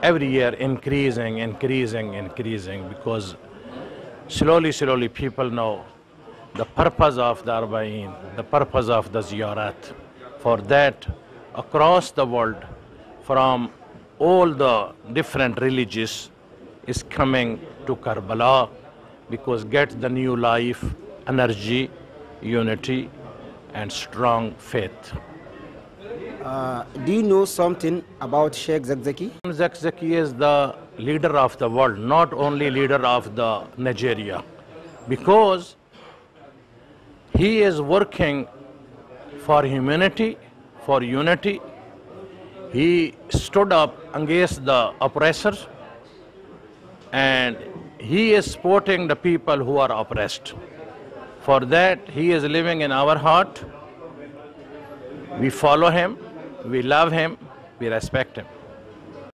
every year increasing, because slowly people know the purpose of the Arba'in, the purpose of the ziyarat. For that, across the world, from all the different religions, is coming to Karbala because get the new life, energy, unity, and strong faith. Do you know something about Sheikh Zakzaki? Zakzaki is the leader of the world, not only leader of the Nigeria, because he is working for humanity, for unity. He stood up against the oppressors, and he is supporting the people who are oppressed. For that, he is living in our heart. We follow him, we love him, we respect him.